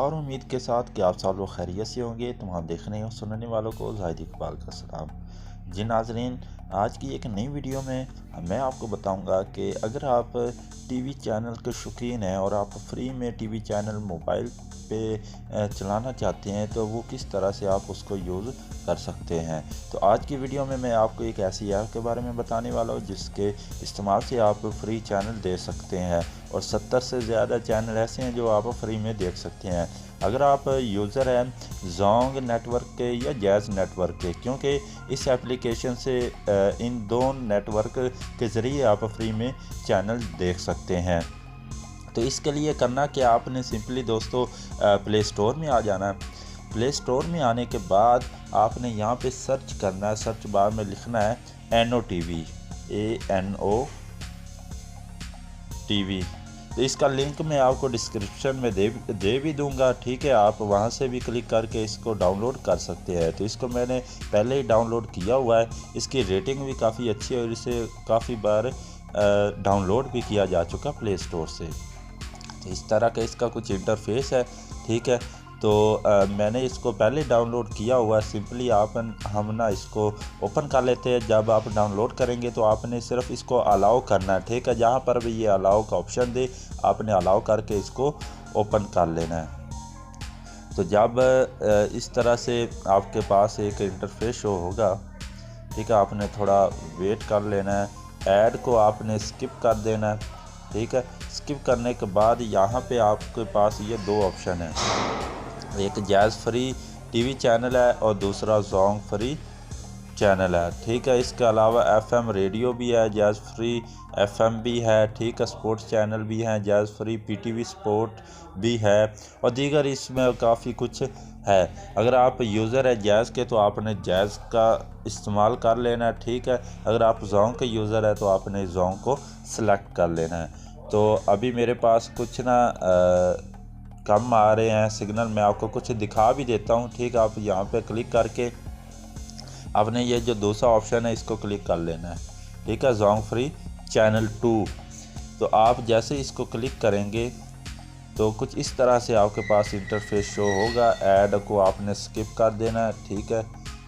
और उम्मीद के साथ कि आप सब लोग खैरियत से होंगे। तमाम देखने और सुनने वालों को ज़ाहिद इकबाल का सलाम। जी नाज़रीन, आज की एक नई वीडियो में मैं आपको बताऊंगा कि अगर आप टीवी चैनल के शौकीन हैं और आप फ्री में टीवी चैनल मोबाइल पे चलाना चाहते हैं तो वो किस तरह से आप उसको यूज़ कर सकते हैं। तो आज की वीडियो में मैं आपको एक ऐसी ऐप के बारे में बताने वाला हूँ जिसके इस्तेमाल से आप फ्री चैनल दे सकते हैं और 70 से ज़्यादा चैनल ऐसे हैं जो आप फ्री में देख सकते हैं। अगर आप यूज़र हैं जोंग नेटवर्क के या जैज़ नेटवर्क के, क्योंकि इस एप्लीकेशन से इन दो नेटवर्क के ज़रिए आप फ्री में चैनल देख सकते हैं। तो इसके लिए करना क्या, आपने सिंपली दोस्तों प्ले स्टोर में आ जाना है। प्ले स्टोर में आने के बाद आपने यहाँ पे सर्च करना है, सर्च बार में लिखना है ANOTV ANOTV। तो इसका लिंक मैं आपको डिस्क्रिप्शन में दे भी दूंगा, ठीक है। आप वहाँ से भी क्लिक करके इसको डाउनलोड कर सकते हैं। तो इसको मैंने पहले ही डाउनलोड किया हुआ है, इसकी रेटिंग भी काफ़ी अच्छी है और इसे काफ़ी बार डाउनलोड भी किया जा चुका प्ले स्टोर से। तो इस तरह का इसका कुछ इंटरफेस है, ठीक है। तो मैंने इसको पहले डाउनलोड किया हुआ है। सिंपली हम ना इसको ओपन कर लेते हैं। जब आप डाउनलोड करेंगे तो आपने सिर्फ इसको अलाउ करना है, ठीक है। जहाँ पर भी ये अलाउ का ऑप्शन दे आपने अलाउ करके इसको ओपन कर लेना है। तो जब इस तरह से आपके पास एक इंटरफेस शो होगा, ठीक है, आपने थोड़ा वेट कर लेना है। ऐड को आपने स्किप कर देना है, ठीक है। स्किप करने के बाद यहाँ पे आपके पास ये दो ऑप्शन है, एक जैज़ फ्री टीवी चैनल है और दूसरा जोंग फ्री चैनल है, ठीक है। इसके अलावा FM रेडियो भी है, जैज़ फ्री FM भी है, ठीक है। स्पोर्ट्स चैनल भी हैं, जैज़ फ्री PTV स्पोर्ट भी है और दीगर इसमें काफ़ी कुछ है। अगर आप यूज़र है जैज़ के तो आपने जैज़ का इस्तेमाल कर लेना है, ठीक है। अगर आप जोंग के यूज़र है तो आपने जोंग को सिलेक्ट कर लेना है। तो अभी मेरे पास कुछ ना कम आ रहे हैं सिग्नल, मैं आपको कुछ दिखा भी देता हूँ, ठीक है। आप यहाँ पे क्लिक करके आपने ये जो दूसरा ऑप्शन है इसको क्लिक कर लेना है, ठीक है, जोंग फ्री चैनल 2। तो आप जैसे इसको क्लिक करेंगे तो कुछ इस तरह से आपके पास इंटरफेस शो होगा। ऐड को आपने स्किप कर देना है, ठीक है।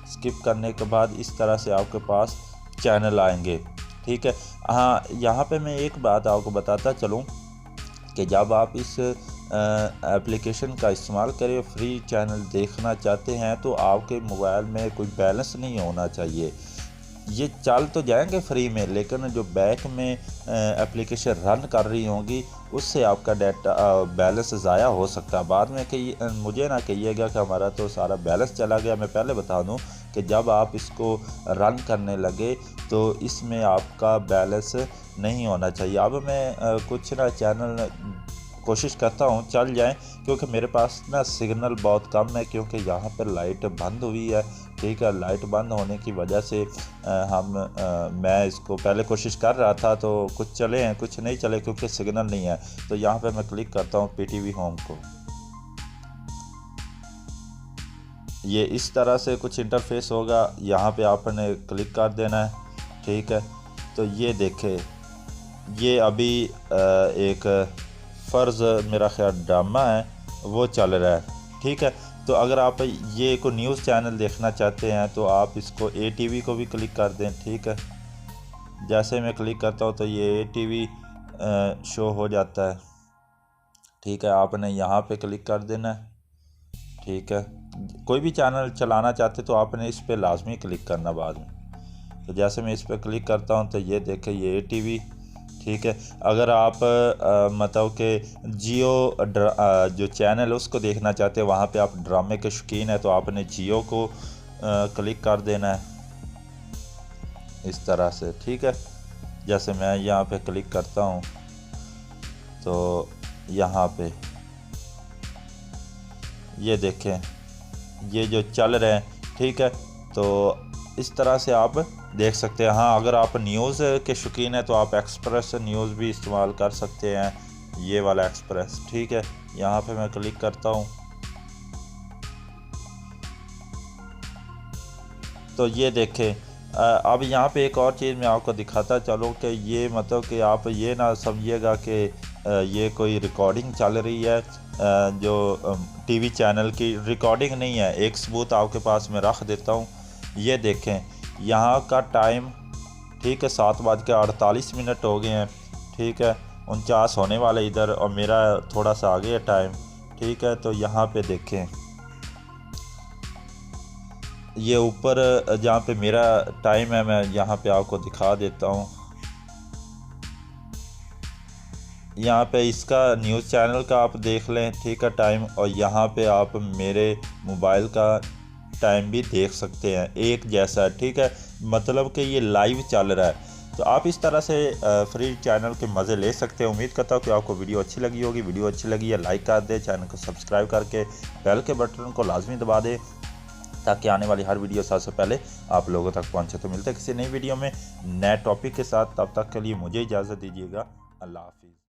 स्किप करने के बाद इस तरह से आपके पास चैनल आएंगे, ठीक है। हाँ, यहाँ पे मैं एक बात आपको बताता चलूँ कि जब आप इस एप्लीकेशन का इस्तेमाल करें, फ्री चैनल देखना चाहते हैं तो आपके मोबाइल में कोई बैलेंस नहीं होना चाहिए। ये चल तो जाएंगे फ्री में, लेकिन जो बैक में एप्लीकेशन रन कर रही होंगी उससे आपका डाटा बैलेंस ज़ाया हो सकता है। बाद में कि मुझे ना कहिएगा कि हमारा तो सारा बैलेंस चला गया। मैं पहले बता दूं कि जब आप इसको रन करने लगे तो इसमें आपका बैलेंस नहीं होना चाहिए। अब मैं कुछ ना चैनल कोशिश करता हूँ चल जाएं, क्योंकि मेरे पास ना सिग्नल बहुत कम है, क्योंकि यहाँ पर लाइट बंद हुई है, ठीक है। लाइट बंद होने की वजह से मैं इसको पहले कोशिश कर रहा था तो कुछ चले हैं कुछ नहीं चले, क्योंकि सिग्नल नहीं है। तो यहाँ पे मैं क्लिक करता हूँ PTV होम को। ये इस तरह से कुछ इंटरफेस होगा, यहाँ पे आपने क्लिक कर देना है, ठीक है। तो ये देखें, ये अभी एक फ़र्ज़ मेरा ख्याल ड्रामा है वो चल रहा है, ठीक है। तो अगर आप ये को न्यूज़ चैनल देखना चाहते हैं तो आप इसको ATV को भी क्लिक कर दें, ठीक है। जैसे मैं क्लिक करता हूँ तो ये ATV शो हो जाता है, ठीक है। आपने यहाँ पे क्लिक कर देना है, ठीक है। कोई भी चैनल चलाना चाहते तो आपने इस पर लाजमी क्लिक करना बाद में। तो जैसे मैं इस पर क्लिक करता हूँ तो ये देखें ये ATV, ठीक है। अगर आप मतलब कि जियो जो चैनल है उसको देखना चाहते हैं, वहाँ पे आप ड्रामे के शौकीन है तो आपने जियो को क्लिक कर देना है इस तरह से, ठीक है। जैसे मैं यहाँ पे क्लिक करता हूँ तो यहाँ पे ये देखें ये जो चल रहे हैं, ठीक है। तो इस तरह से आप देख सकते हैं। हाँ, अगर आप न्यूज़ के शौकीन हैं तो आप एक्सप्रेस न्यूज़ भी इस्तेमाल कर सकते हैं, ये वाला एक्सप्रेस, ठीक है। यहाँ पे मैं क्लिक करता हूँ तो ये देखें। अब यहाँ पे एक और चीज़ मैं आपको दिखाता चलूँ कि ये मतलब कि आप ये ना समझिएगा कि ये कोई रिकॉर्डिंग चल रही है जो टीवी चैनल की रिकॉर्डिंग नहीं है। एक सबूत आपके पास मैं रख देता हूँ। ये देखें यहाँ का टाइम, ठीक है, 7:48 हो गए हैं, ठीक है, 49 होने वाले इधर, और मेरा थोड़ा सा आगे है टाइम, ठीक है। तो यहाँ पे देखें, ये ऊपर जहाँ पे मेरा टाइम है मैं यहाँ पे आपको दिखा देता हूँ। यहाँ पे इसका न्यूज़ चैनल का आप देख लें, ठीक है, टाइम, और यहाँ पे आप मेरे मोबाइल का टाइम भी देख सकते हैं, एक जैसा है, ठीक है, मतलब कि ये लाइव चल रहा है। तो आप इस तरह से फ्री चैनल के मज़े ले सकते हैं। उम्मीद करता हूँ कि आपको वीडियो अच्छी लगी होगी। वीडियो अच्छी लगी है लाइक कर दें, चैनल को सब्सक्राइब करके बेल के बटन को लाजमी दबा दें ताकि आने वाली हर वीडियो सबसे पहले आप लोगों तक पहुँचे। तो मिलते हैं किसी नई वीडियो में नए टॉपिक के साथ, तब तक के लिए मुझे इजाज़त दीजिएगा। अल्लाह हाफिज़।